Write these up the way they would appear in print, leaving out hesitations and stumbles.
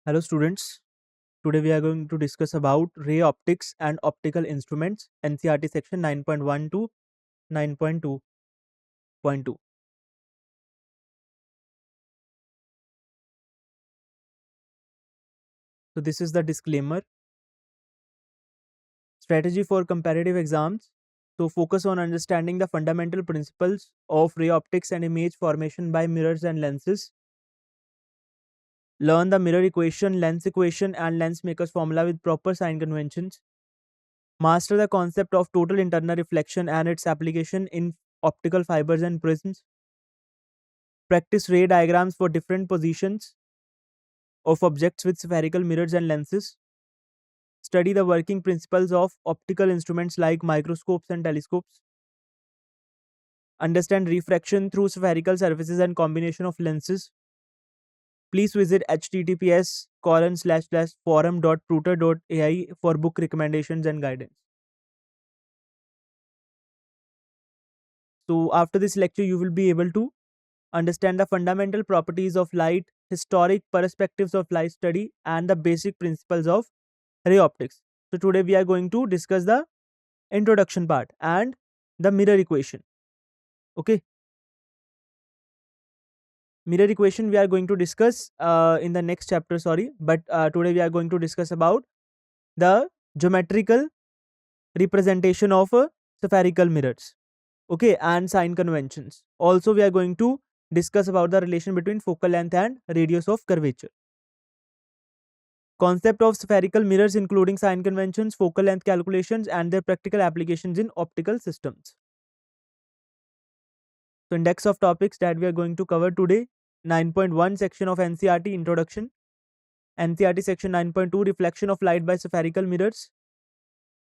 Hello students, today we are going to discuss about ray optics and optical instruments NCERT section 9.1 to 9.2.2. So this is the disclaimer. Strategy for comparative exams. So focus on understanding the fundamental principles of ray optics and image formation by mirrors and lenses. Learn the mirror equation, lens equation and lens maker's formula with proper sign conventions. Master the concept of total internal reflection and its application in optical fibers and prisms. Practice ray diagrams for different positions of objects with spherical mirrors and lenses. Study the working principles of optical instruments like microscopes and telescopes. Understand refraction through spherical surfaces and combination of lenses. Please visit https://forum.pruter.ai for book recommendations and guidance. So after this lecture, you will be able to understand the fundamental properties of light, historic perspectives of light study, and the basic principles of ray optics. So today we are going to discuss the introduction part and the mirror equation. Okay, mirror equation we are going to discuss in the next chapter, sorry, but today we are going to discuss about the geometrical representation of spherical mirrors, okay, and sign conventions. Also we are going to discuss about the relation between focal length and radius of curvature. Concept of spherical mirrors including sign conventions, focal length calculations and their practical applications in optical systems. So index of topics that we are going to cover today: 9.1 section of NCERT introduction, NCERT section 9.2 reflection of light by spherical mirrors,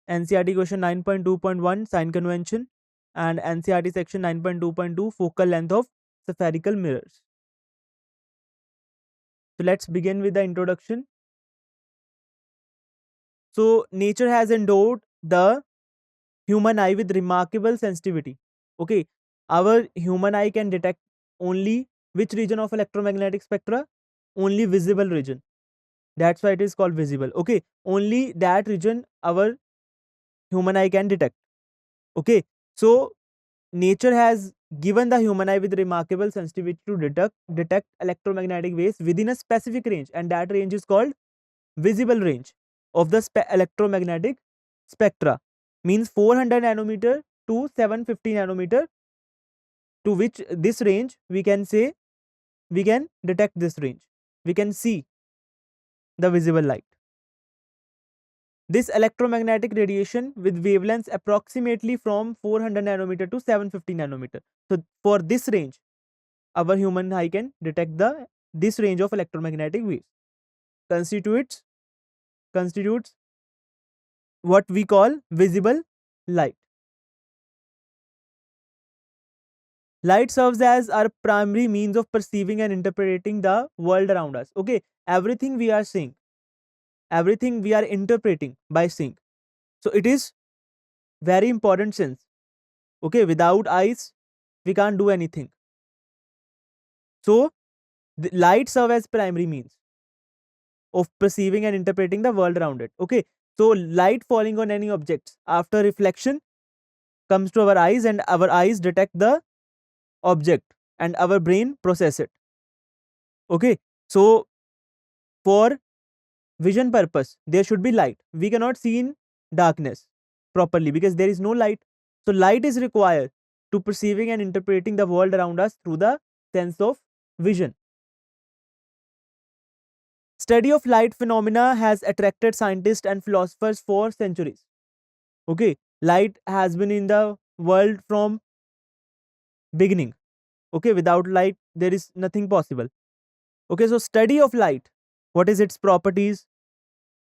NCERT question 9.2.1 sign convention, and NCERT section 9.2.2 focal length of spherical mirrors. So let's begin with the introduction. So nature has endowed the human eye with remarkable sensitivity. Okay, our human eye can detect only which region of electromagnetic spectra? Only visible region. That's why it is called visible. Okay, only that region our human eye can detect. Okay, so nature has given the human eye with remarkable sensitivity to detect electromagnetic waves within a specific range, and that range is called visible range of the electromagnetic spectra, means 400 nanometer to 750 nanometer, to which this range we can say we can detect this range, we can see the visible light. This electromagnetic radiation with wavelengths approximately from 400 nanometer to 750 nanometer. So for this range our human eye can detect this range of electromagnetic waves, constitutes what we call visible light. Light serves as our primary means of perceiving and interpreting the world around us. Okay, everything we are seeing, everything we are interpreting by seeing. So it is very important sense. Okay, without eyes we can't do anything. So the light serve as primary means of perceiving and interpreting the world around it. Okay, so light falling on any objects after reflection comes to our eyes, and our eyes detect the object and our brain process it. Okay, so for vision purpose there should be light. We cannot see in darkness properly because there is no light. So light is required to perceiving and interpreting the world around us through the sense of vision. Study of light phenomena has attracted scientists and philosophers for centuries. Okay, light has been in the world from beginning. Okay, without light there is nothing possible. Okay, so study of light, what is its properties?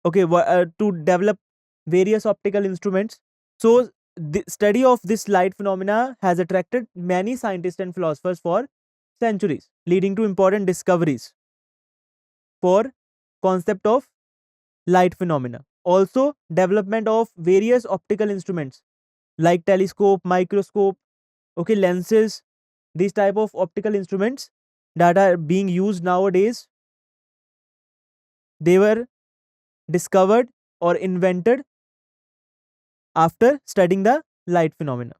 Okay, to develop various optical instruments. So the study of this light phenomena has attracted many scientists and philosophers for centuries, leading to important discoveries for concept of light phenomena. Also development of various optical instruments like telescope, microscope, okay, lenses, these type of optical instruments that are being used nowadays They were discovered or invented after studying the light phenomena.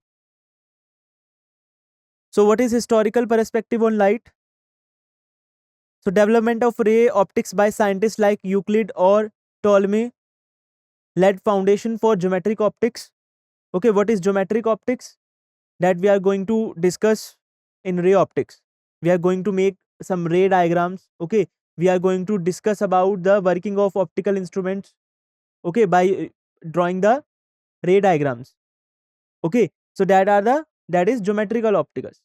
So what is historical perspective on light? So development of ray optics by scientists like Euclid or Ptolemy laid foundation for geometric optics. Okay, what is geometric optics? That we are going to discuss in ray optics. We are going to make some ray diagrams. Okay, we are going to discuss about the working of optical instruments. Okay, by drawing the ray diagrams. Okay, so that is geometric optics.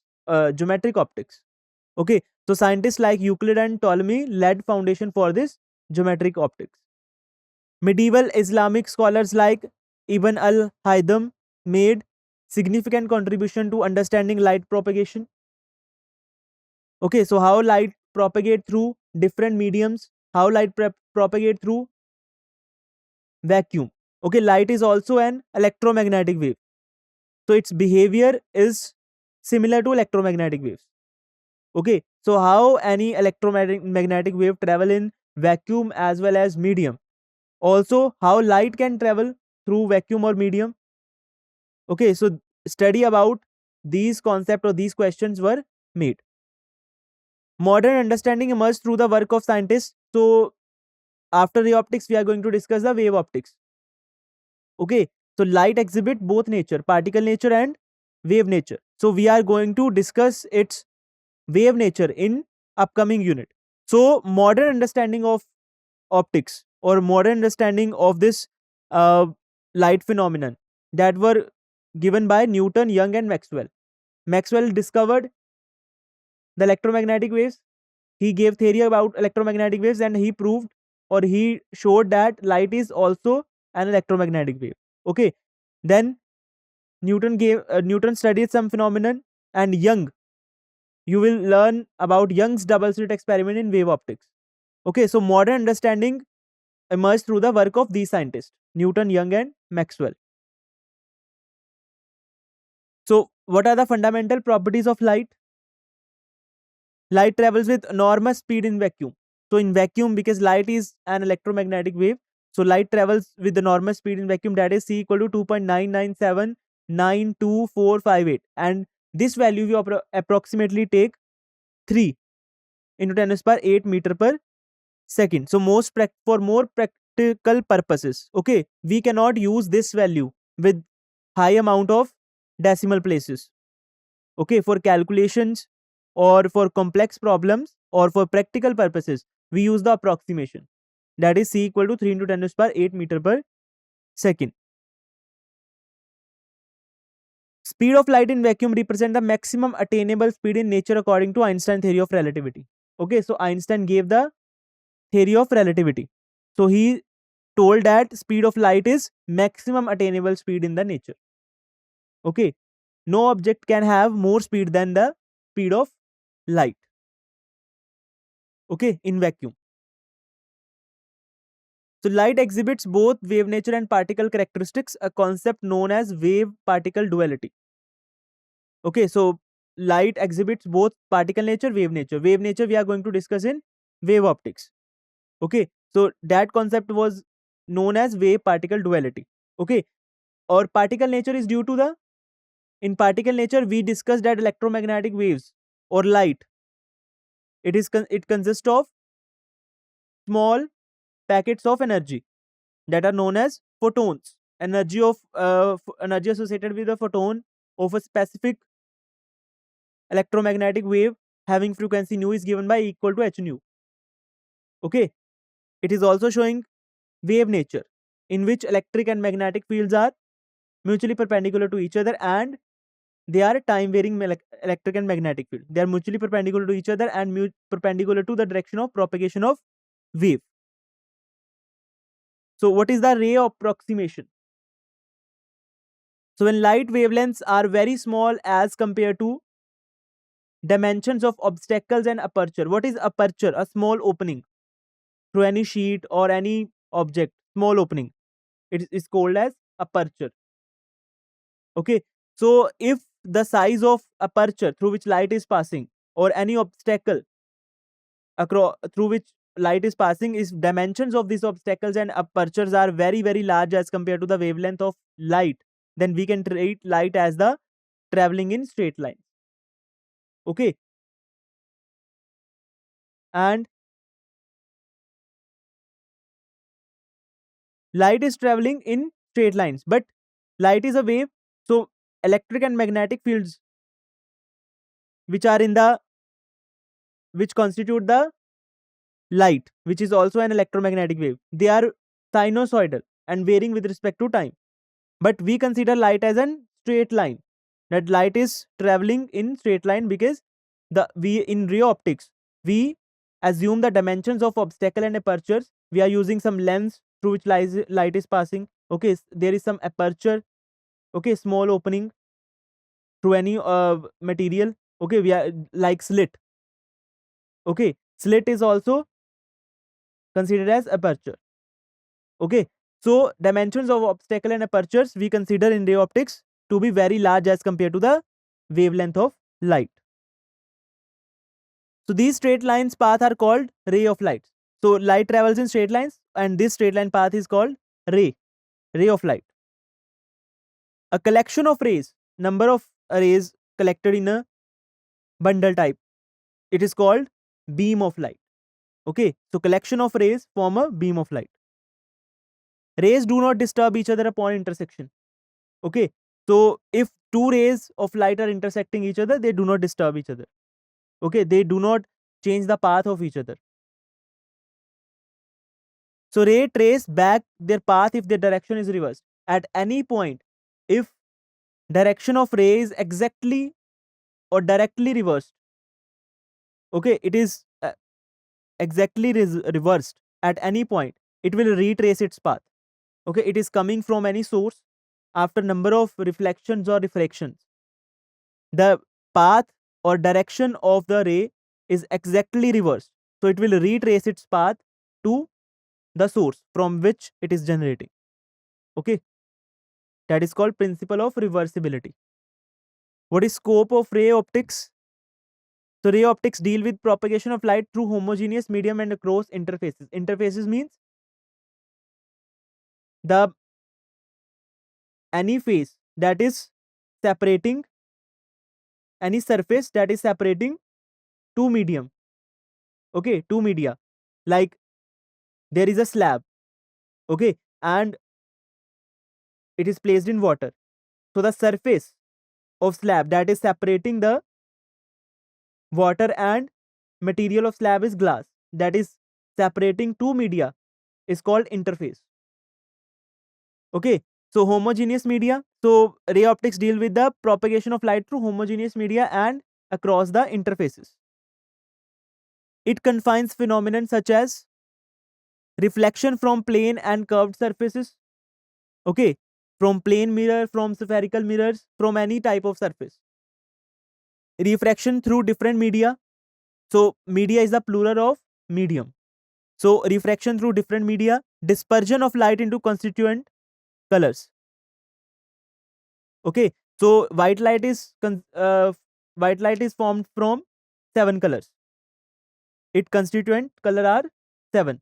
Okay, so scientists like Euclid and Ptolemy laid foundation for this geometric optics. Medieval Islamic scholars like Ibn al-Haytham made significant contribution to understanding light propagation. Okay, so how light propagate through different mediums, how light propagate through vacuum. Okay, light is also an electromagnetic wave. So its behavior is similar to electromagnetic waves. Okay, so how any electromagnetic wave travel in vacuum as well as medium. Also, how light can travel through vacuum or medium. Okay, so study about these concepts or these questions were made. Modern understanding emerged through the work of scientists. So after the optics, we are going to discuss the wave optics. Okay, so light exhibit both nature, particle nature and wave nature. So we are going to discuss its wave nature in upcoming unit. So modern understanding of optics or modern understanding of this light phenomenon that were given by Newton, Young and Maxwell. Maxwell discovered the electromagnetic waves. He gave theory about electromagnetic waves and he proved or he showed that light is also an electromagnetic wave. Okay, then Newton studied some phenomenon, and Young, you will learn about Young's double slit experiment in wave optics. Okay, so modern understanding emerged through the work of these scientists, Newton, Young and Maxwell. So what are the fundamental properties of light? Light travels with enormous speed in vacuum. So in vacuum, because light is an electromagnetic wave, so light travels with enormous speed in vacuum, that is C equal to 2.99792458, and this value we approximately take 3 into 10 to the power 8 meter per second. So for more practical purposes, okay, we cannot use this value with high amount of decimal places. Okay, for calculations or for complex problems or for practical purposes, we use the approximation, that is C equal to 3 into 10 to the power 8 meter per second. Speed of light in vacuum represent the maximum attainable speed in nature according to Einstein theory of relativity. Okay, so Einstein gave the theory of relativity. So he told that speed of light is maximum attainable speed in the nature. Okay, no object can have more speed than the speed of light. Okay, in vacuum. So light exhibits both wave nature and particle characteristics, a concept known as wave particle duality. Okay, so light exhibits both particle nature, wave nature. Wave nature we are going to discuss in wave optics. Okay, so that concept was known as wave particle duality. Okay, or particle nature is due to the, in particle nature we discussed that electromagnetic waves or light, it consists of small packets of energy that are known as photons. Energy associated with a photon of a specific electromagnetic wave having frequency nu is given by equal to h nu. Okay, it is also showing wave nature, in which electric and magnetic fields are mutually perpendicular to each other and they are time varying electric and magnetic field. They are mutually perpendicular to each other and perpendicular to the direction of propagation of wave. So what is the ray approximation? So when light wavelengths are very small as compared to dimensions of obstacles and aperture. What is aperture? A small opening through any sheet or any object, small opening. It is called as aperture. Okay, so if the size of aperture through which light is passing or any obstacle through which light is passing, if dimensions of these obstacles and apertures are very, very large as compared to the wavelength of light, then we can treat light as the traveling in straight line. Okay. And light is traveling in straight lines, but light is a wave, so electric and magnetic fields which are in the which constitute the light, which is also an electromagnetic wave, they are sinusoidal and varying with respect to time. But we consider light as an straight line, that light is traveling in straight line, because we in ray optics we assume the dimensions of obstacle and apertures. We are using some lens through which light is passing. Okay, there is some aperture, okay, small opening through any material. Okay, we are like slit. Okay, slit is also considered as aperture. Okay, so dimensions of obstacle and apertures we consider in ray optics to be very large as compared to the wavelength of light. So these straight lines path are called ray of light. So light travels in straight lines, and this straight line path is called ray of light. A collection of rays, number of rays collected in a bundle type, it is called beam of light. Okay, so collection of rays form a beam of light. Rays do not disturb each other upon intersection. Okay, so if two rays of light are intersecting each other, they do not disturb each other. Okay, they do not change the path of each other. So ray trace back their path if their direction is reversed. At any point, if direction of ray is exactly or directly reversed, okay, it is exactly reversed at any point, it will retrace its path. Okay, it is coming from any source after number of reflections or refractions. The path or direction of the ray is exactly reversed, so it will retrace its path to the source from which it is generating. Okay, that is called principle of reversibility. What is scope of ray optics? So ray optics deal with propagation of light through homogeneous medium and across interfaces. Interfaces means the any face that is separating, any surface that is separating two medium. Okay, two media, like there is a slab, okay, and it is placed in water. So the surface of slab that is separating the water and material of slab is glass, that is separating two media is called interface. Okay, so homogeneous media. So ray optics deal with the propagation of light through homogeneous media and across the interfaces. It confines phenomenon such as reflection from plane and curved surfaces. Okay, from plane mirror, from spherical mirrors, from any type of surface. Refraction through different media. So media is the plural of medium. So refraction through different media, dispersion of light into constituent colors. Okay, so white light is formed from 7 colors. Its constituent color are 7.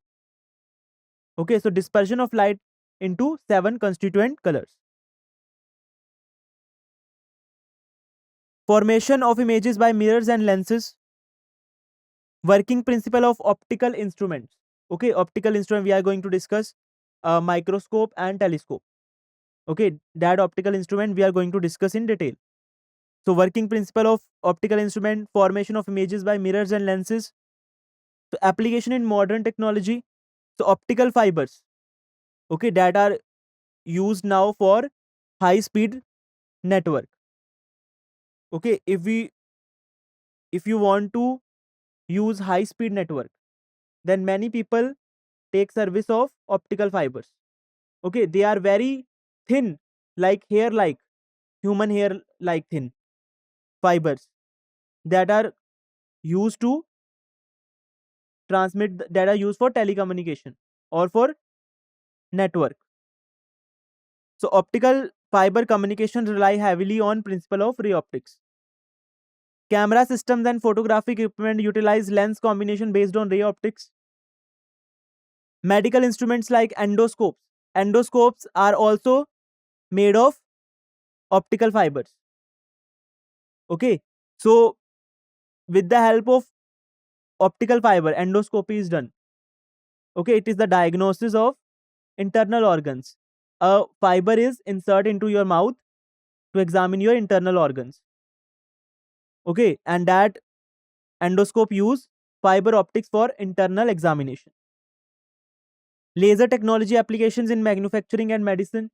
Okay, so dispersion of light into 7 constituent colors. Formation of images by mirrors and lenses. Working principle of optical instruments. Okay, optical instrument we are going to discuss microscope and telescope. Okay, that optical instrument we are going to discuss in detail. So working principle of optical instrument, formation of images by mirrors and lenses. So application in modern technology. So optical fibers, okay, that are used now for high speed network. Okay, if you want to use high speed network, then many people take service of optical fibers. Okay, they are very thin, like hair, like human hair, like thin fibers that are used to transmit, that are used for telecommunication or for network. So optical fiber communication rely heavily on principle of ray optics. Camera systems and photographic equipment utilize lens combination based on ray optics. Medical instruments like endoscopes. Endoscopes are also made of optical fibers. Okay, so with the help of optical fiber, endoscopy is done. Okay, it is the diagnosis of internal organs. A fiber is inserted into your mouth to examine your internal organs. Okay, and that endoscope use fiber optics for internal examination. Laser technology applications in manufacturing and medicine.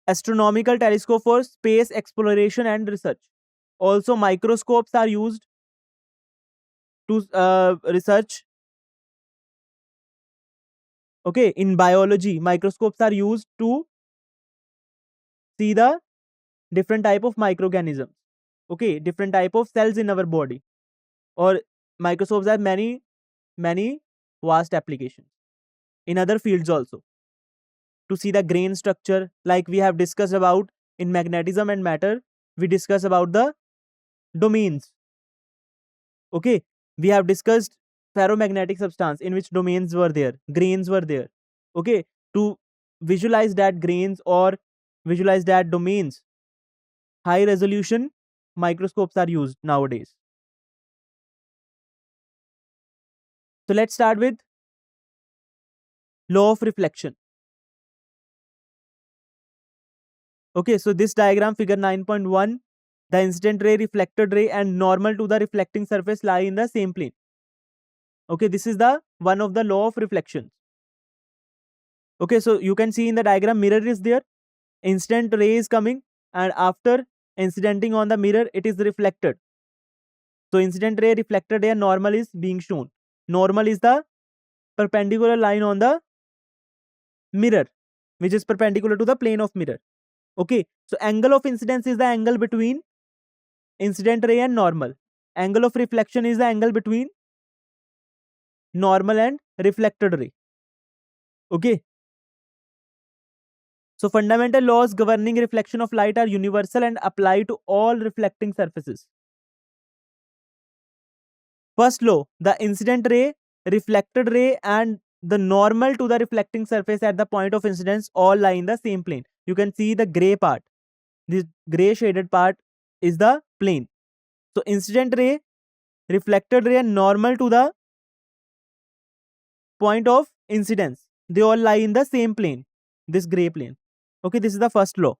Astronomical telescope for space exploration and research. Also, microscopes are used to research. Okay, in biology, microscopes are used to see the different type of microorganisms. Okay, different type of cells in our body. Or microscopes have many vast applications in other fields also, to see the grain structure, like we have discussed about in magnetism and matter. We discuss about the domains. Okay, we have discussed ferromagnetic substance, in which domains were there, grains were there. Okay, to visualize that grains or visualize that domains, high resolution microscopes are used nowadays. So let's start with law of reflection. Okay, so this diagram, figure 9.1, the incident ray, reflected ray, and normal to the reflecting surface lie in the same plane. Okay, this is the one of the law of reflection. Okay, so you can see in the diagram, mirror is there, incident ray is coming, and after incidenting on the mirror, it is reflected. So incident ray, reflected ray, and normal is being shown. Normal is the perpendicular line on the mirror, which is perpendicular to the plane of mirror. Okay, so angle of incidence is the angle between incident ray and normal. Angle of reflection is the angle between normal and reflected ray. Okay, so fundamental laws governing reflection of light are universal and apply to all reflecting surfaces. First law, the incident ray, reflected ray, and the normal to the reflecting surface at the point of incidence all lie in the same plane. You can see the gray part. This gray shaded part is the plane. So incident ray, reflected ray, and normal to the point of incidence, they all lie in the same plane, this gray plane. Okay, this is the first law.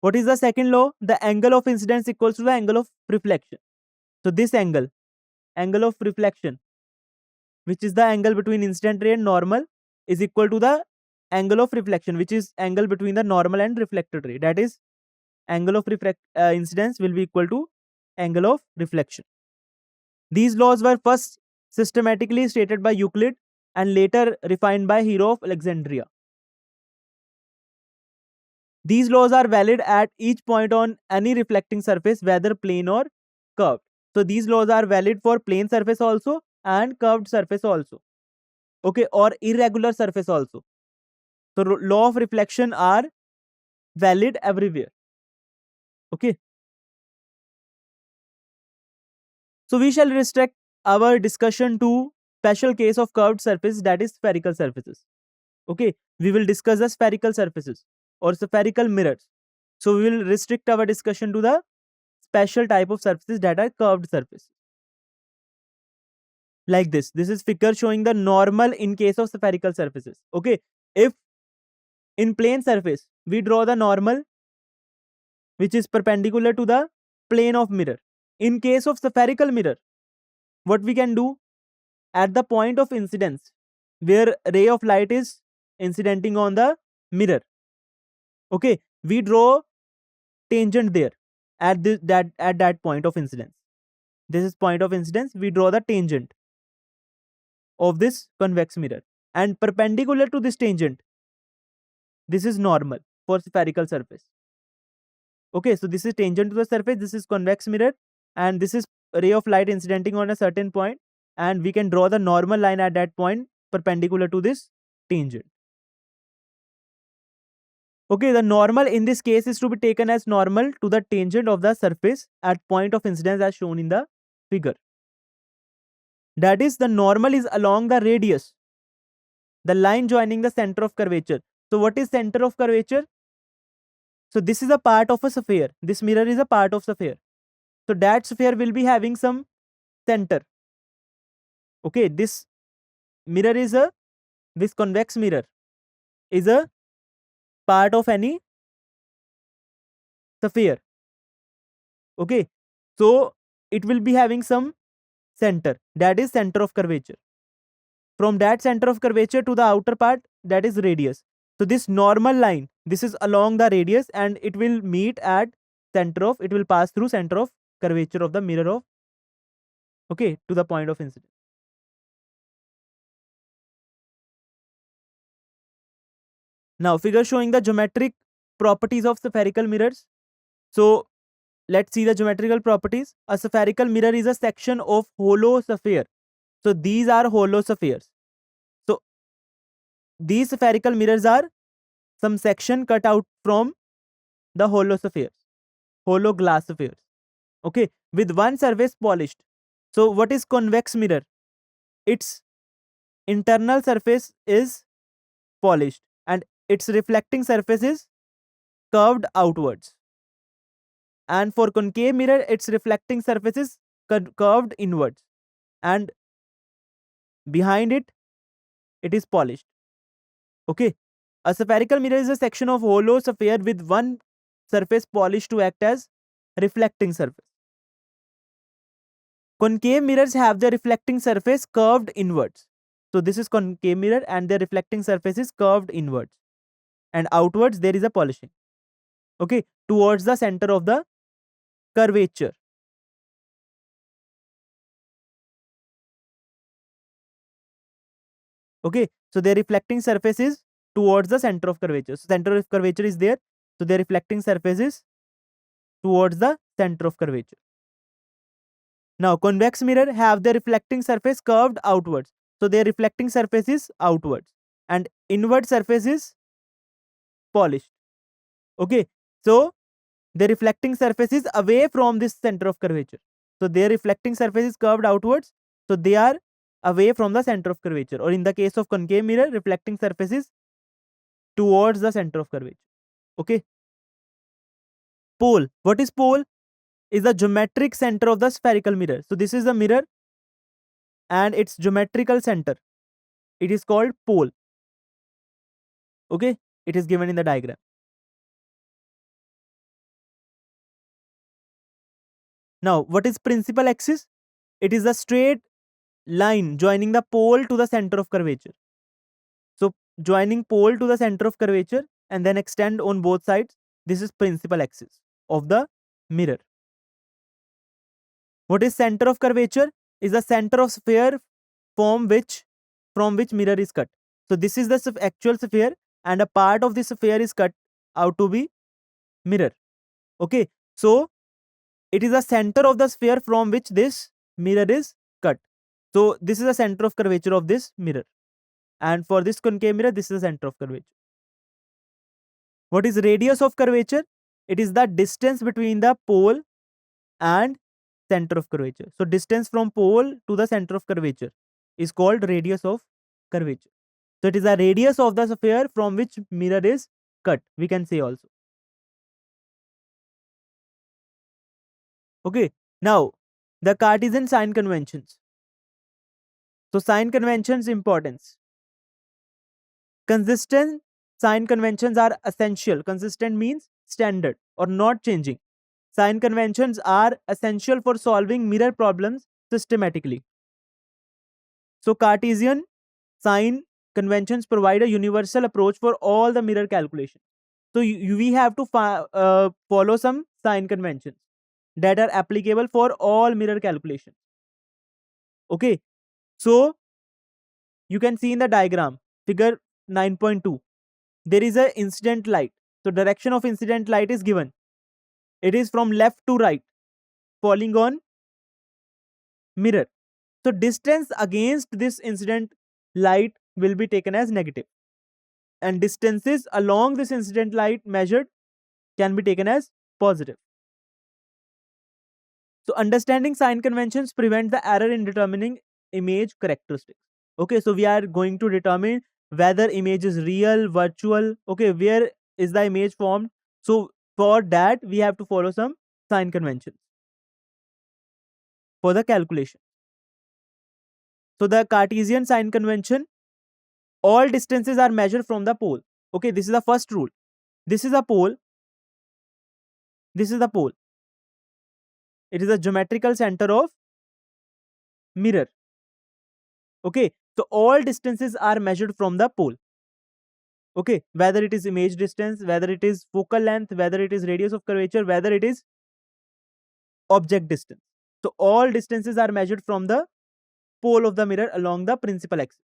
What is the second law? The angle of incidence equals to the angle of reflection. So this angle of reflection, which is the angle between incident ray and normal, is equal to the angle of reflection, which is angle between the normal and reflected ray. That is, angle of incidence will be equal to angle of reflection. These laws were first systematically stated by Euclid and later refined by Hero of Alexandria. These laws are valid at each point on any reflecting surface, whether plane or curved. So these laws are valid for plane surface also and curved surface also. Okay, or irregular surface also. So law of reflection are valid everywhere. Okay. So we shall restrict our discussion to special case of curved surface, that is spherical surfaces. Okay, we will discuss the spherical surfaces or spherical mirrors. So we will restrict our discussion to the special type of surfaces, that are curved surfaces. Like this is figure showing the normal in case of spherical surfaces. Okay, if in plane surface we draw the normal which is perpendicular to the plane of mirror, in case of spherical mirror, what we can do, at the point of incidence where ray of light is incidenting on the mirror, okay, we draw tangent there at that point of incidence. This is point of incidence, we draw the tangent of this convex mirror, and perpendicular to this tangent, this is normal for spherical surface. Okay, so this is tangent to the surface, this is convex mirror, and this is ray of light incidenting on a certain point, and we can draw the normal line at that point perpendicular to this tangent. Okay, the normal in this case is to be taken as normal to the tangent of the surface at point of incidence as shown in the figure. That is, the normal is along the radius, the line joining the center of curvature. So what is center of curvature? So this is a part of a sphere. This mirror is a part of sphere. So that sphere will be having some center. Okay, this mirror is a, this convex mirror is a part of any sphere. Okay, so it will be having some center, that is center of curvature. From that center of curvature to the outer part, that is radius. So this normal line, this is along the radius, and it will meet at center of, it will pass through center of curvature of the mirror of, okay, to the point of incidence. Now figure showing the geometric properties of spherical mirrors. So let's see the geometrical properties. A spherical mirror is a section of hollow sphere. So these are hollow spheres. So these spherical mirrors are some section cut out from the hollow spheres, hollow glass spheres. Okay, with one surface polished. So what is convex mirror? Its internal surface is polished and its reflecting surface is curved outwards. And for concave mirror, its reflecting surface is curved inwards, and behind it, it is polished. Okay, a spherical mirror is a section of hollow sphere with one surface polished to act as reflecting surface. Concave mirrors have their reflecting surface curved inwards. So this is concave mirror and their reflecting surface is curved inwards, and outwards there is a polishing. Okay, towards the center of the curvature. Okay, so their reflecting surface is towards the center of curvature. So center of curvature is there. So their reflecting surface is towards the center of curvature. Now convex mirror have their reflecting surface curved outwards. So their reflecting surface is outwards and inward surface is polished. Okay, so the reflecting surface is away from this center of curvature. So their reflecting surface is curved outwards. So they are away from the center of curvature. Or in the case of concave mirror, reflecting surface is towards the center of curvature. Okay. Pole. What is pole? Is the geometric center of the spherical mirror. So this is the mirror and its geometrical center. It is called pole. Okay. It is given in the diagram. Now, what is principal axis? It is a straight line joining the pole to the center of curvature. So joining pole to the center of curvature and then extend on both sides. This is principal axis of the mirror. What is center of curvature? Is the center of sphere from which mirror is cut. So this is the actual sphere and a part of this sphere is cut out to be mirror. Okay, so it is the center of the sphere from which this mirror is cut. So this is the center of curvature of this mirror, and for this concave mirror, this is the center of curvature. What is radius of curvature? It is the distance between the pole and center of curvature. So distance from pole to the center of curvature is called radius of curvature. So it is the radius of the sphere from which mirror is cut, we can say also. Okay, now the Cartesian sign conventions. So sign conventions importance. Consistent sign conventions are essential. Consistent means standard or not changing. Sign conventions are essential for solving mirror problems systematically. So Cartesian sign conventions provide a universal approach for all the mirror calculations. So we have to follow some sign conventions that are applicable for all mirror calculations. Okay, so you can see in the diagram, figure 9.2, there is a incident light. So direction of incident light is given. It is from left to right, falling on mirror. So distance against this incident light will be taken as negative, and distances along this incident light measured can be taken as positive. So understanding sign conventions prevent the error in determining image characteristics. Okay, so we are going to determine whether image is real, virtual, okay, where is the image formed. So for that we have to follow some sign conventions for the calculation. So the Cartesian sign convention, all distances are measured from the pole. Okay, this is the first rule. This is a pole, this is the pole, it is a geometrical center of mirror. Okay, so all distances are measured from the pole. Okay, whether it is image distance, whether it is focal length, whether it is radius of curvature, whether it is object distance. So all distances are measured from the pole of the mirror along the principal axis.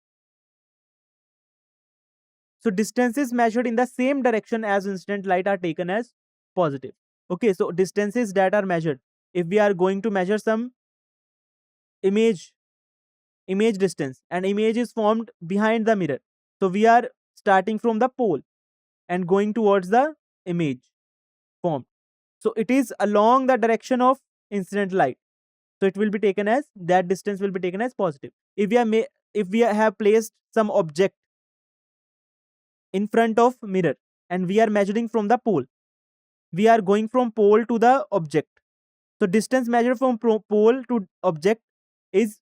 So distances measured in the same direction as incident light are taken as positive. Okay, so distances that are measured, if we are going to measure some image distance, and image is formed behind the mirror, so we are starting from the pole and going towards the image formed. So it is along the direction of incident light. So it will be taken as, that distance will be taken as positive. If we have placed some object in front of mirror and we are measuring from the pole, we are going from pole to the object. So distance measured from pole to object is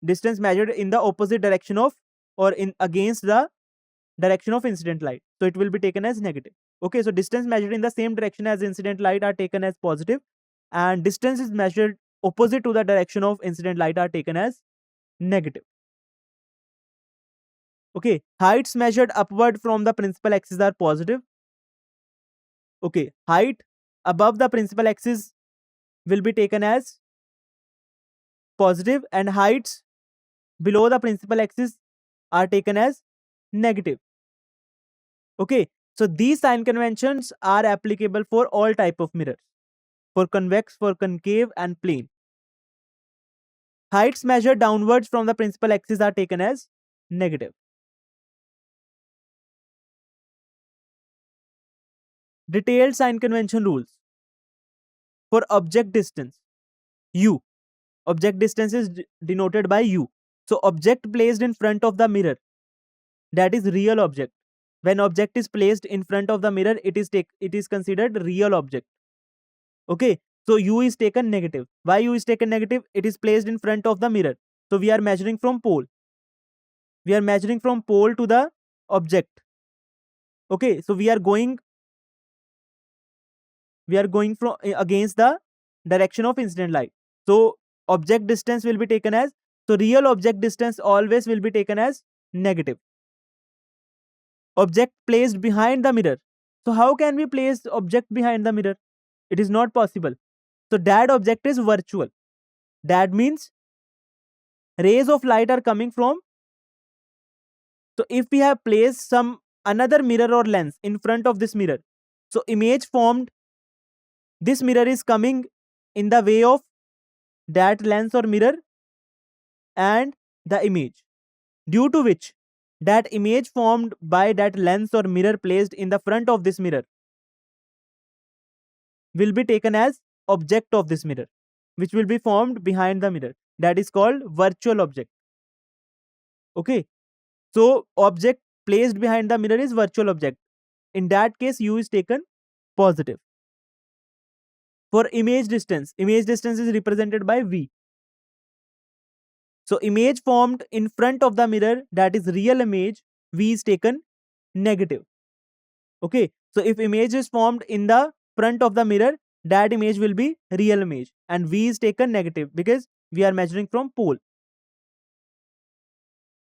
distance measured in the opposite direction of, or in against the direction of incident light. So it will be taken as negative. Okay, so distance measured in the same direction as incident light are taken as positive, and distances measured opposite to the direction of incident light are taken as negative. Okay, heights measured upward from the principal axis are positive. Okay, height above the principal axis will be taken as positive, and heights below the principal axis are taken as negative. Okay, so these sign conventions are applicable for all type of mirrors, for convex, for concave and plane. Heights measured downwards from the principal axis are taken as negative. Detailed sign convention rules. For object distance, u, object distance is denoted by u. So object placed in front of the mirror, that is real object. When object is placed in front of the mirror, it is considered real object. Okay, so u is taken negative. Why u is taken negative? It is placed in front of the mirror. So we are measuring from pole. We are measuring from pole to the object. Okay, so we are going from against the direction of incident light. So object distance will be taken as, so real object distance always will be taken as negative. Object placed behind the mirror. So how can we place object behind the mirror? It is not possible. So that object is virtual. That means rays of light are coming from, so if we have placed some another mirror or lens in front of this mirror, so image formed, this mirror is coming in the way of that lens or mirror and the image, due to which that image formed by that lens or mirror placed in the front of this mirror will be taken as object of this mirror, which will be formed behind the mirror. That is called virtual object. Okay, so object placed behind the mirror is virtual object. In that case, u is taken positive. For image distance is represented by v. So image formed in front of the mirror, that is real image, v is taken negative. Okay, so if image is formed in the front of the mirror, that image will be real image, and v is taken negative because we are measuring from pole.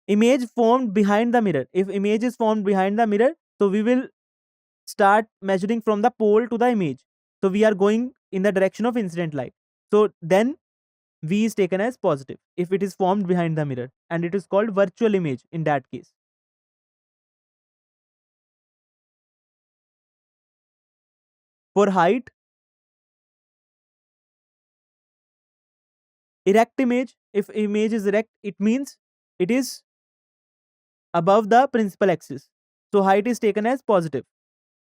Image formed behind the mirror. If image is formed behind the mirror, so we will start measuring from the pole to the image. So we are going in the direction of incident light. So then v is taken as positive if it is formed behind the mirror, and it is called virtual image in that case. For height, erect image, if image is erect, it means it is above the principal axis. So height is taken as positive.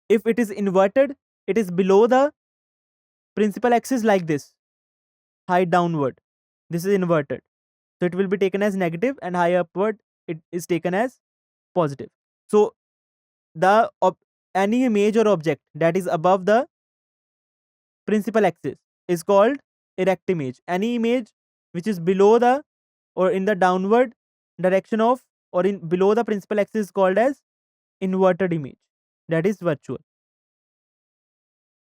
If it is inverted, it is below the principal axis like this, height downward. This is inverted. So it will be taken as negative, and high upward it is taken as positive. So the any image or object that is above the principal axis is called erect image. Any image which is below the or in the downward direction of or in below the principal axis is called as inverted image. That is virtual.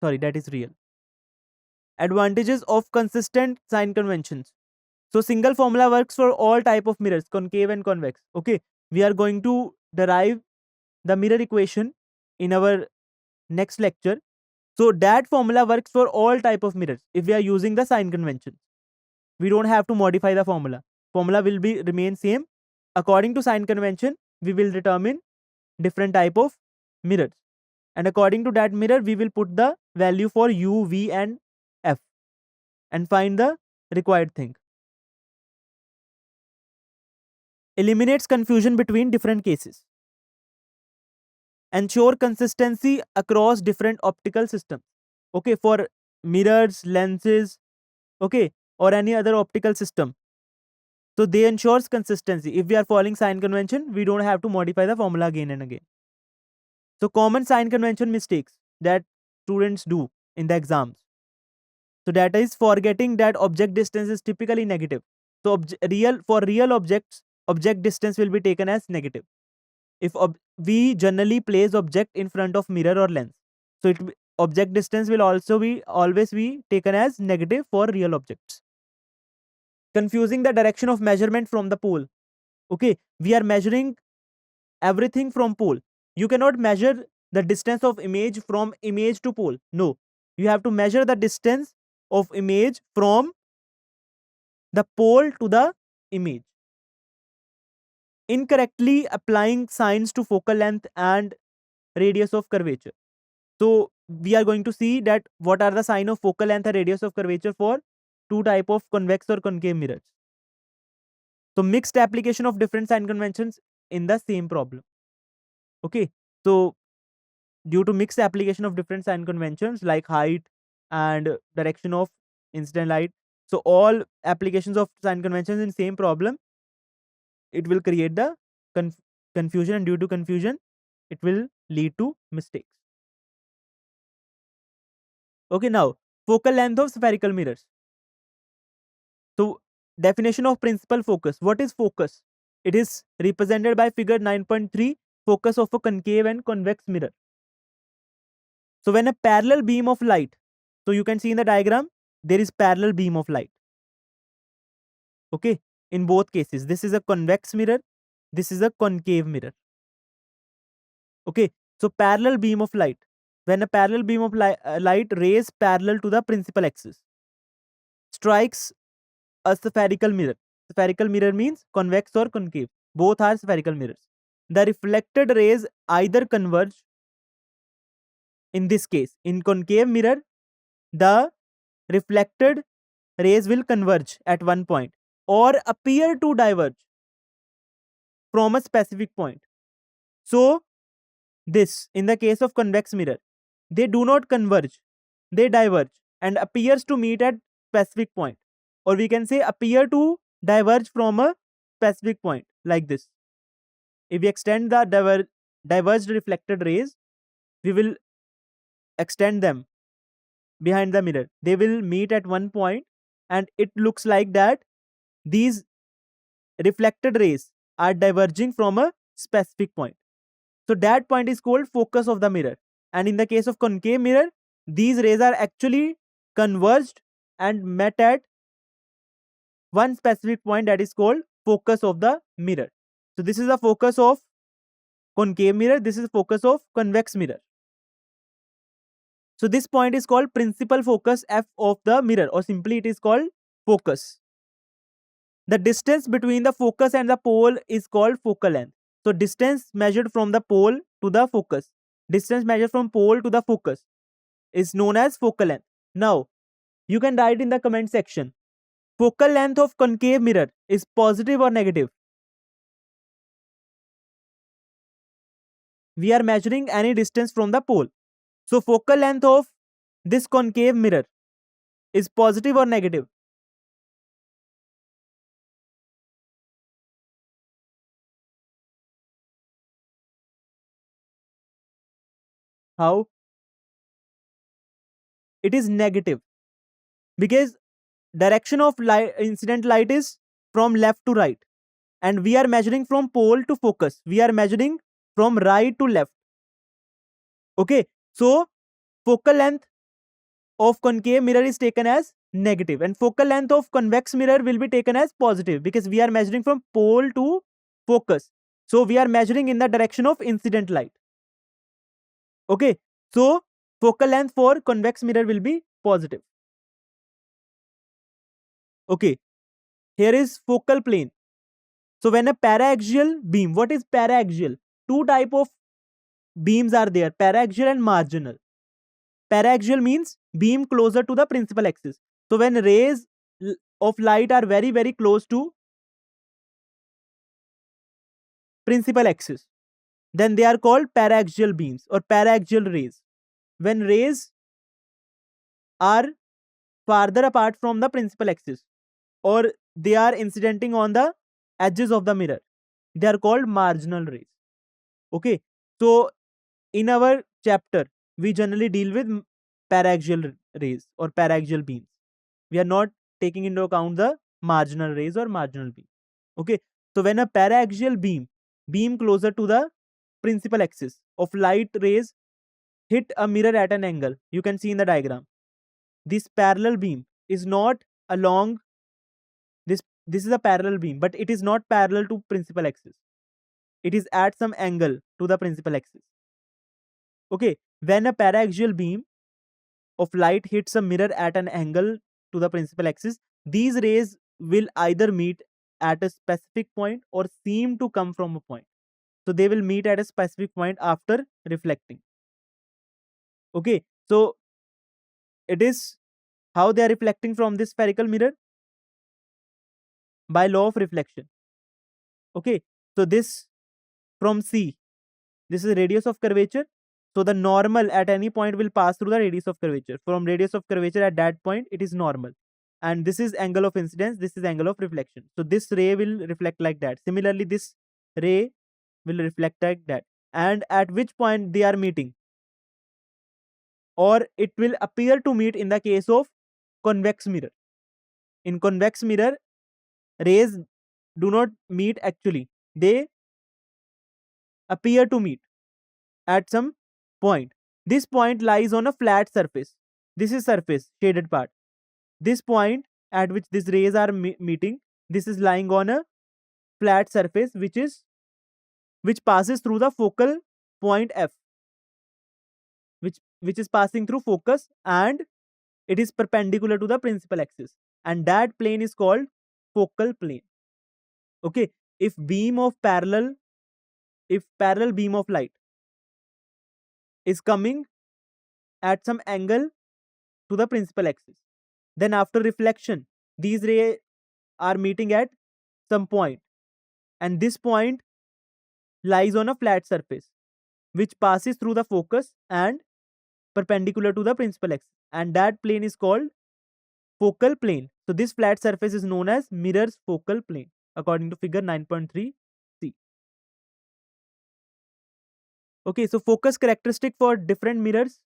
Sorry, that is real. Advantages of consistent sign conventions. So single formula works for all type of mirrors, concave and convex. Okay, we are going to derive the mirror equation in our next lecture. So that formula works for all type of mirrors if we are using the sign convention. We don't have to modify the formula. Formula will be remain same. According to sign convention, we will determine different type of mirrors. And according to that mirror, we will put the value for U, V and F and find the required thing. Eliminates confusion between different cases. Ensure consistency across different optical systems. Okay, for mirrors, lenses, okay, or any other optical system. So they ensures consistency. If we are following sign convention, we don't have to modify the formula again and again. So common sign convention mistakes that students do in the exams. So that is forgetting that object distance is typically negative. So real objects, object distance will be taken as negative. If we generally place object in front of mirror or lens, so object distance will also be always be taken as negative for real objects. Confusing the direction of measurement from the pole. Okay, we are measuring everything from pole. You cannot measure the distance of image from image to pole. No, you have to measure the distance of image from the pole to the image. Incorrectly applying signs to focal length and radius of curvature. So we are going to see that what are the sign of focal length and radius of curvature for two type of convex or concave mirrors. So mixed application of different sign conventions in the same problem. Okay, so due to mixed application of different sign conventions like height and direction of incident light, so all applications of sign conventions in same problem, it will create the confusion, and due to confusion it will lead to mistakes. Okay, now focal length of spherical mirrors. So definition of principal focus. What is focus? It is represented by figure 9.3, focus of a concave and convex mirror. So when a parallel beam of light, so you can see in the diagram, there is parallel beam of light. Okay, in both cases, this is a convex mirror, this is a concave mirror. Okay, so parallel beam of light. When a parallel beam of light rays parallel to the principal axis strikes a spherical mirror. Spherical mirror means convex or concave. Both are spherical mirrors. The reflected rays either converge. In this case, in concave mirror, the reflected rays will converge at one point or appear to diverge from a specific point. So this, in the case of convex mirror, they do not converge, they diverge and appears to meet at specific point, or we can say appear to diverge from a specific point, like this. If we extend the diverged reflected rays, we will extend them behind the mirror. They will meet at one point and it looks like that these reflected rays are diverging from a specific point. So that point is called focus of the mirror. And in the case of concave mirror, these rays are actually converged and met at one specific point, that is called focus of the mirror. So this is the focus of concave mirror, this is focus of convex mirror. So this point is called principal focus F of the mirror, or simply it is called focus. The distance between the focus and the pole is called focal length. So distance measured from the pole to the focus, distance measured from pole to the focus is known as focal length. Now, you can write in the comment section, focal length of concave mirror is positive or negative? We are measuring any distance from the pole. So focal length of this concave mirror is positive or negative? How? It is negative because direction of light, incident light is from left to right, and we are measuring from pole to focus. We are measuring from right to left. Okay, so focal length of concave mirror is taken as negative, and focal length of convex mirror will be taken as positive because we are measuring from pole to focus. So we are measuring in the direction of incident light. Okay, so focal length for convex mirror will be positive. Okay, here is focal plane. So when a paraaxial beam, what is paraaxial? Two type of beams are there, paraaxial and marginal. Paraaxial means beam closer to the principal axis. So when rays of light are very close to principal axis, then they are called paraaxial beams or paraaxial rays. When rays are farther apart from the principal axis, or they are incidenting on the edges of the mirror, they are called marginal rays. Okay, so in our chapter we generally deal with paraaxial rays or paraaxial beams. We are not taking into account the marginal rays or marginal beam. Okay, so when a paraaxial beam closer to the principal axis of light rays hit a mirror at an angle, you can see in the diagram, this parallel beam is not along this is a parallel beam, but it is not parallel to principal axis. It is at some angle to the principal axis. Okay, when a paraaxial beam of light hits a mirror at an angle to the principal axis, these rays will either meet at a specific point or seem to come from a point. So they will meet at a specific point after reflecting. Okay, so it is how they are reflecting from this spherical mirror? By law of reflection. Okay, so this from C, this is radius of curvature. So the normal at any point will pass through the radius of curvature. From radius of curvature at that point, it is normal. And this is angle of incidence, this is angle of reflection. So this ray will reflect like that. Similarly, this ray will reflect like that. And at which point they are meeting? Or it will appear to meet in the case of convex mirror. In convex mirror, rays do not meet actually. They appear to meet at some point. This point lies on a flat surface. This is surface, shaded part. This point at which these rays are meeting, this is lying on a flat surface which passes through the focal point F, which is passing through focus, and it is perpendicular to the principal axis, and that plane is called focal plane. Okay, if parallel beam of light is coming at some angle to the principal axis, then after reflection these rays are meeting at some point, and this point lies on a flat surface which passes through the focus and perpendicular to the principal axis, and that plane is called focal plane. So this flat surface is known as mirror's focal plane according to figure 9.3c. Okay, so focus characteristic for different mirrors.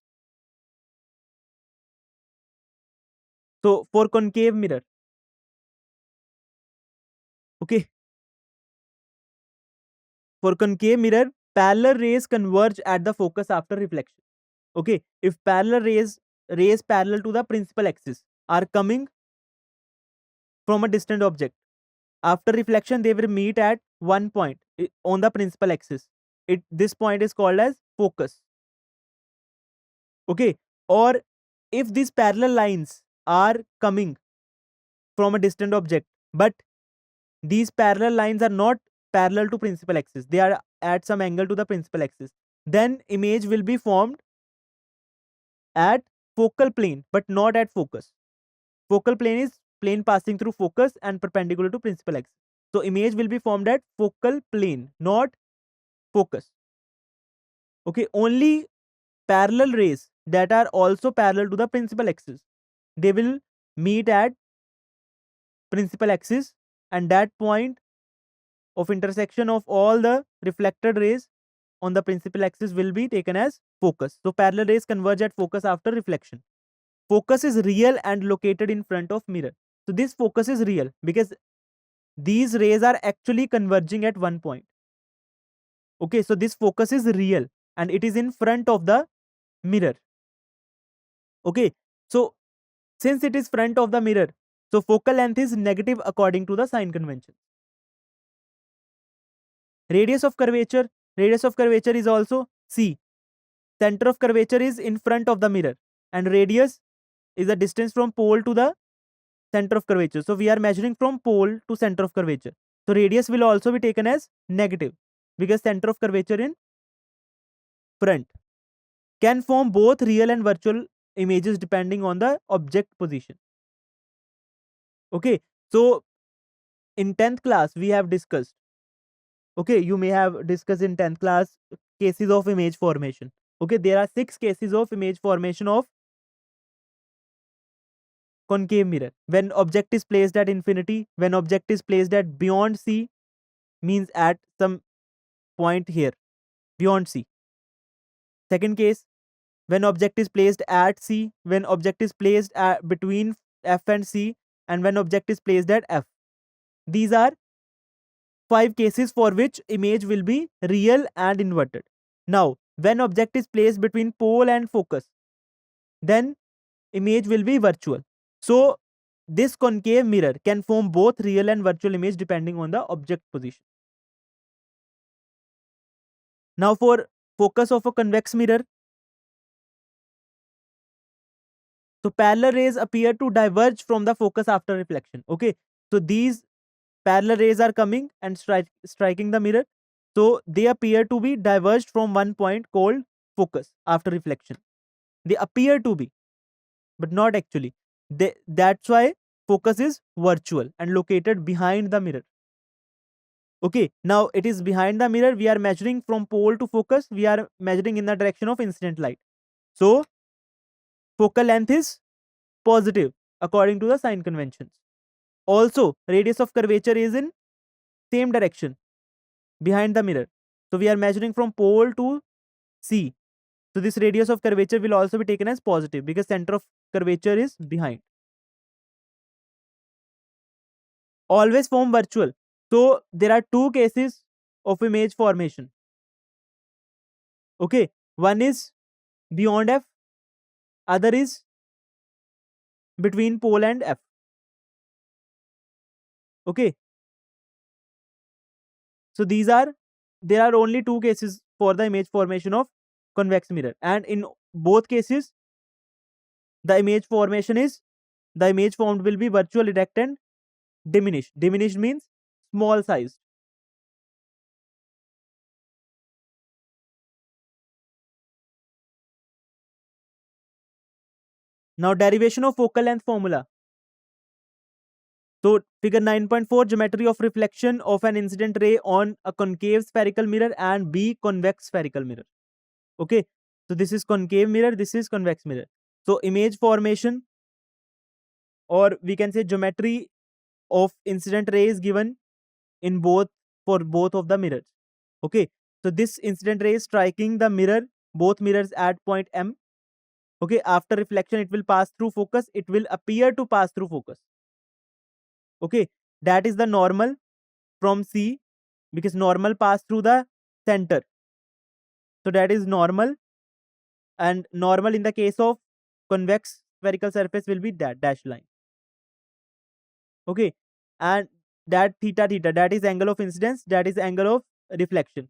So for concave mirror, okay, for concave mirror, parallel rays converge at the focus after reflection. Okay, if parallel rays parallel to the principal axis are coming from a distant object, after reflection they will meet at one point on the principal axis. This point is called as focus. Okay, or if these parallel lines are coming from a distant object, but these parallel lines are not parallel to principal axis, they are at some angle to the principal axis, then image will be formed at focal plane but not at focus. Focal plane is plane passing through focus and perpendicular to principal axis. So image will be formed at focal plane, not focus. Okay, only parallel rays that are also parallel to the principal axis, they will meet at principal axis, and that point of intersection of all the reflected rays on the principal axis will be taken as focus. So parallel rays converge at focus after reflection. Focus is real and located in front of mirror. So this focus is real because these rays are actually converging at one point. Okay, so this focus is real and it is in front of the mirror. Okay, so since it is front of the mirror, so focal length is negative according to the sign convention. Radius of curvature. Radius of curvature is also c. Center of curvature is in front of the mirror, and radius is the distance from pole to the center of curvature. So we are measuring from pole to center of curvature. So radius will also be taken as negative because center of curvature in front. Can form both real and virtual images depending on the object position. Okay, so in 10th class we have discussed, okay, you may have discussed in 10th class cases of image formation. Okay, there are 6 cases of image formation of concave mirror. When object is placed at infinity, when object is placed at beyond c, means at some point here beyond c. Second case, when object is placed at c, when object is placed at between f and c, and when object is placed at f. These are 5 cases for which image will be real and inverted. Now, when object is placed between pole and focus, then image will be virtual. So this concave mirror can form both real and virtual image depending on the object position. Now for focus of a convex mirror, so parallel rays appear to diverge from the focus after reflection. Okay, so these parallel rays are coming and striking the mirror. So they appear to be diverged from one point called focus after reflection. They appear to be, but not actually. That's why focus is virtual and located behind the mirror. Okay, now it is behind the mirror. We are measuring from pole to focus. We are measuring in the direction of incident light. So focal length is positive according to the sign conventions. Also, radius of curvature is in same direction behind the mirror. So we are measuring from pole to C. So this radius of curvature will also be taken as positive because center of curvature is behind. Always form virtual. So there are 2 cases of image formation. Okay, one is beyond F, other is between pole and F. Okay, so there are only 2 cases for the image formation of convex mirror, and in both cases the image formed will be virtual, erect and diminished. Diminished means small size. Now derivation of focal length formula. So figure 9.4, geometry of reflection of an incident ray on a concave spherical mirror and B convex spherical mirror. Okay, so this is concave mirror, this is convex mirror. So image formation, or we can say geometry of incident ray is given in both, for both of the mirrors. Okay, so this incident ray is striking the mirror, both mirrors at point M. Okay, after reflection it will pass through focus, it will appear to pass through focus. Okay, that is the normal from C, because normal pass through the center. So that is normal, and normal in the case of convex spherical surface will be that dashed line. Okay, and that theta theta, that is angle of incidence, that is angle of reflection.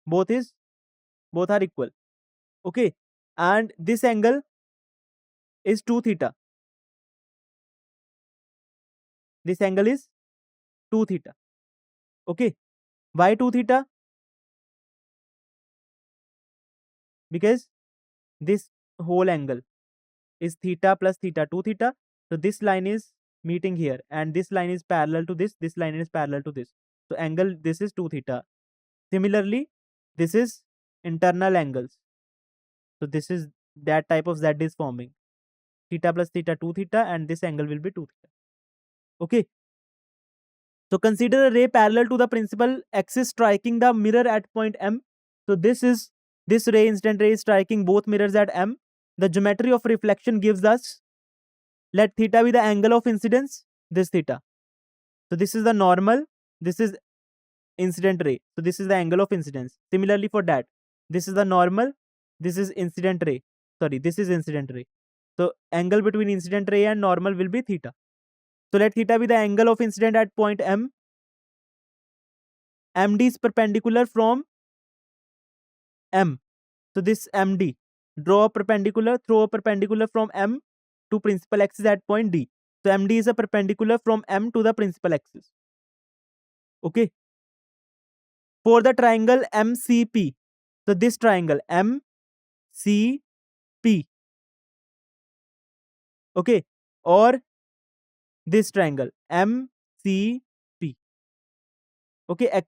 Both are equal. Okay, and this angle is 2 theta. This angle is 2 theta. Okay, why 2 theta? Because this whole angle is theta plus theta, 2 theta. So this line is meeting here, and this line is parallel to this line is parallel to this. So angle, this is 2 theta. Similarly, this is internal angles. So this is that type of Z is forming. Theta plus theta, 2 theta, and this angle will be 2 theta. Okay. So consider a ray parallel to the principal axis striking the mirror at point M. So this is This ray, incident ray, is striking both mirrors at M. The geometry of reflection gives us, let theta be the angle of incidence, this theta. So this is the normal, this is incident ray. So this is the angle of incidence. Similarly for that, this is the normal, this is incident ray. Sorry, this is incident ray. So angle between incident ray and normal will be theta. So let theta be the angle of incident at point M. MD is perpendicular from M. So this MD, throw a perpendicular from M to principal axis at point D. So MD is a perpendicular from M to the principal axis. Okay. For the triangle MCP, so this triangle MCP, okay, or this triangle MCP, okay,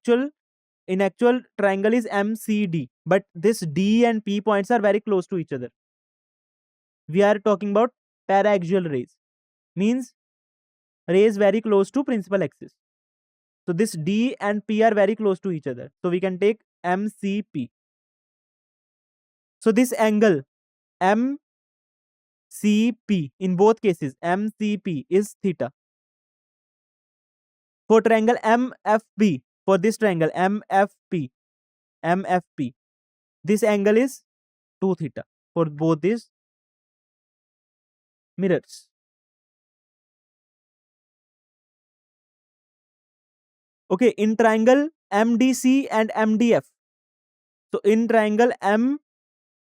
in actual triangle is MCD, but this D and P points are very close to each other. We are talking about paraxial rays, means rays very close to principal axis. So this D and P are very close to each other. So we can take MCP. So this angle MCP, in both cases MCP is theta. For triangle MFB, for this triangle MFP, this angle is 2 theta for both these mirrors. Okay, in triangle MDC and MDF. So in triangle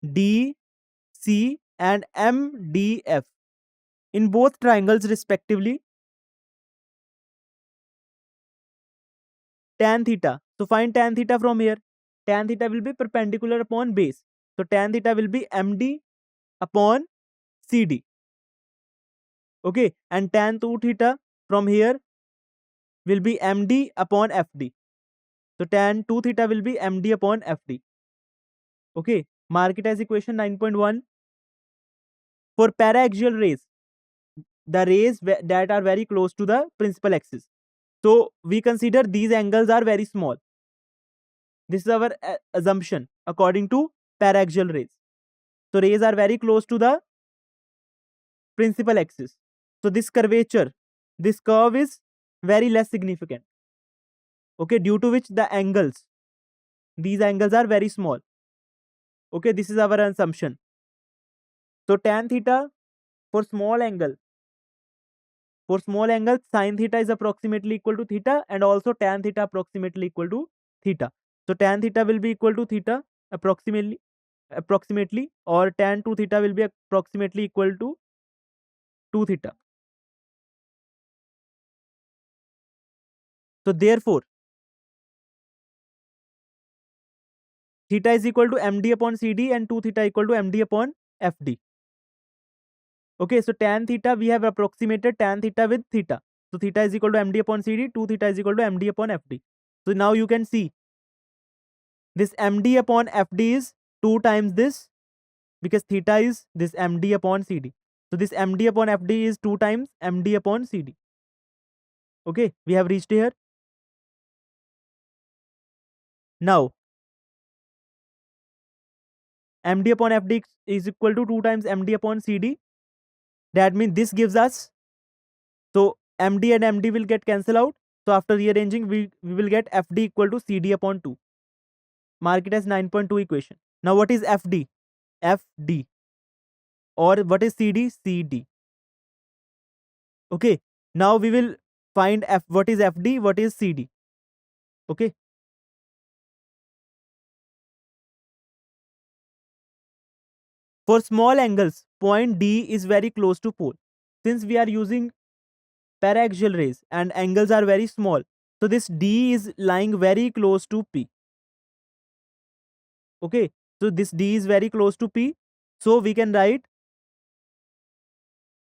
MDC and MDF, in both triangles respectively, tan theta. So find tan theta from here. Tan theta will be perpendicular upon base. So tan theta will be MD upon CD. Okay, and tan 2 theta from here will be MD upon FD. So tan 2 theta will be MD upon FD. Okay, mark it as equation 9.1. For paraxial rays, the rays that are very close to the principal axis, so we consider these angles are very small. This is our assumption according to paraxial rays. So rays are very close to the principal axis. So this curvature, this curve is very less significant. Okay, due to which the angles, these angles are very small. Okay, this is our assumption. So tan theta for small angle, sin theta is approximately equal to theta, and also tan theta approximately equal to theta. So tan theta will be equal to theta approximately, or tan 2 theta will be approximately equal to 2 theta. So therefore, theta is equal to MD upon CD and 2 theta equal to MD upon FD. Okay, so tan theta, we have approximated tan theta with theta. So theta is equal to MD upon CD, 2 theta is equal to MD upon FD. So now you can see this MD upon FD is 2 times this, because theta is this MD upon CD. So this MD upon FD is 2 times MD upon CD. Okay, we have reached here. Now, MD upon FD is equal to 2 times MD upon CD. That means this gives us, so MD and MD will get cancelled out. So after rearranging, we will get FD equal to CD upon 2. Mark it as 9.2 equation. Now what is FD? FD. Or what is CD? CD. Okay. Now we will find what is FD, what is CD. Okay. For small angles, point D is very close to pole. Since we are using paraxial rays and angles are very small, so this D is lying very close to P. Okay, so this D is very close to P. So we can write,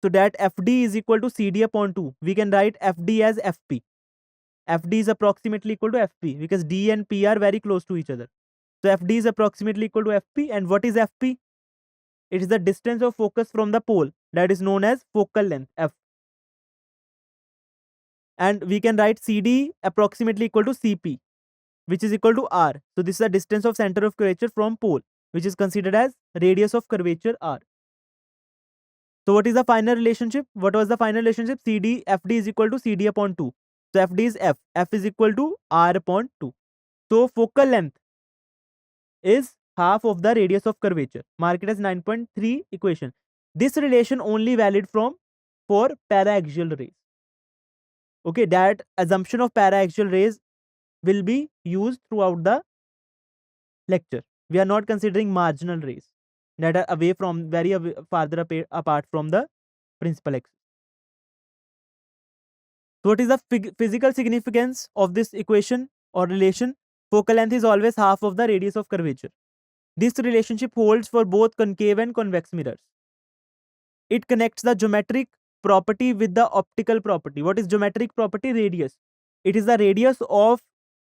so that FD is equal to CD upon 2. We can write FD as FP. FD is approximately equal to FP because D and P are very close to each other. So FD is approximately equal to FP. And what is FP? It is the distance of focus from the pole, that is known as focal length, F. And we can write CD approximately equal to CP, which is equal to R. So this is the distance of center of curvature from pole, which is considered as radius of curvature r. So what is the final relationship? What was the final relationship? FD is equal to CD upon 2. So FD is F is equal to R upon 2. So focal length is half of the radius of curvature. Mark it as 9.3 equation. This relation only valid for paraaxial rays. Okay, that assumption of paraaxial rays will be used throughout the lecture. We are not considering marginal rays that are away from farther apart from the principal axis. So what is the physical significance of this equation or relation? Focal length is always half of the radius of curvature. This relationship holds for both concave and convex mirrors. It connects the geometric property with the optical property. What is geometric property? Radius. It is the radius of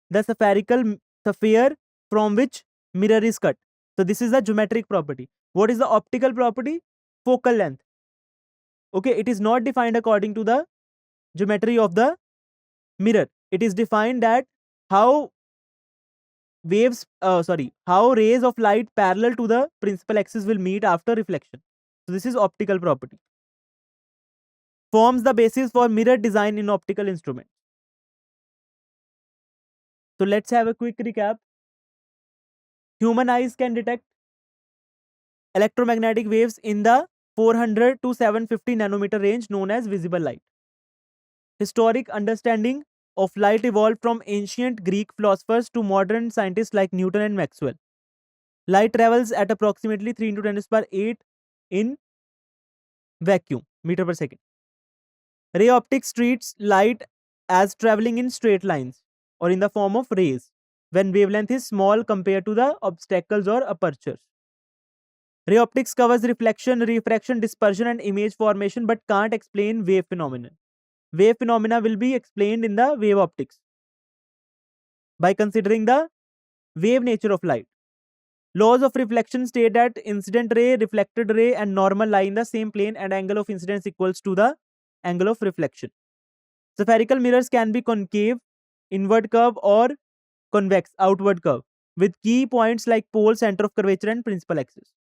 the spherical sphere from which mirror is cut. So this is the geometric property. What is the optical property? Focal length. Okay, it is not defined according to the geometry of the mirror. It is defined that how how rays of light parallel to the principal axis will meet after reflection. So this is optical property. Forms the basis for mirror design in optical instruments. So let's have a quick recap. Human eyes can detect electromagnetic waves in the 400 to 750 nanometer range known as visible light. Historic understanding of light evolved from ancient Greek philosophers to modern scientists like Newton and Maxwell. Light travels at approximately 3 × 10⁸ in vacuum meter per second. Ray optics treats light as traveling in straight lines or in the form of rays when wavelength is small compared to the obstacles or apertures. Ray optics covers reflection, refraction, dispersion and image formation but can't explain wave phenomena. Wave phenomena will be explained in the wave optics by considering the wave nature of light. Laws of reflection state that incident ray, reflected ray and normal lie in the same plane and angle of incidence equals to the angle of reflection. Spherical mirrors can be concave, inward curve or convex, outward curve with key points like pole, center of curvature and principal axis.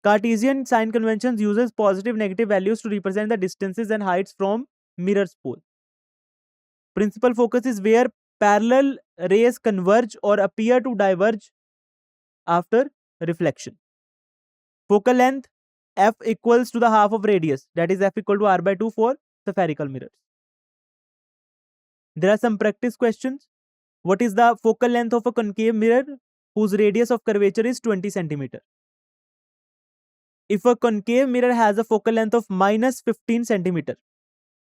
Cartesian sign conventions uses positive negative values to represent the distances and heights from mirror's pole. Principal focus is where parallel rays converge or appear to diverge after reflection. Focal length f equals to the half of radius, that is f equal to r/2 for spherical mirrors. There are some practice questions. What is the focal length of a concave mirror whose radius of curvature is 20 cm? If a concave mirror has a focal length of minus 15 cm,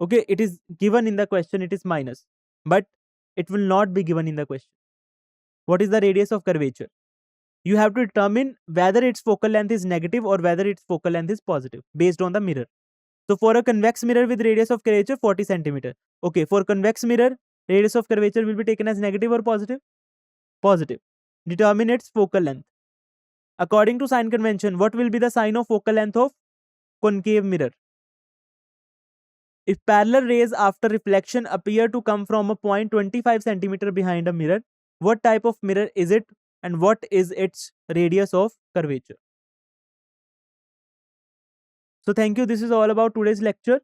okay, it is given in the question, it is minus, but it will not be given in the question. What is the radius of curvature? You have to determine whether its focal length is negative or whether its focal length is positive based on the mirror. So for a convex mirror with radius of curvature 40 cm. Okay, for convex mirror, radius of curvature will be taken as negative or positive? Positive. Determine its focal length. According to sign convention, what will be the sign of focal length of concave mirror? If parallel rays after reflection appear to come from a point 25 cm behind a mirror, what type of mirror is it and what is its radius of curvature? So thank you. This is all about today's lecture.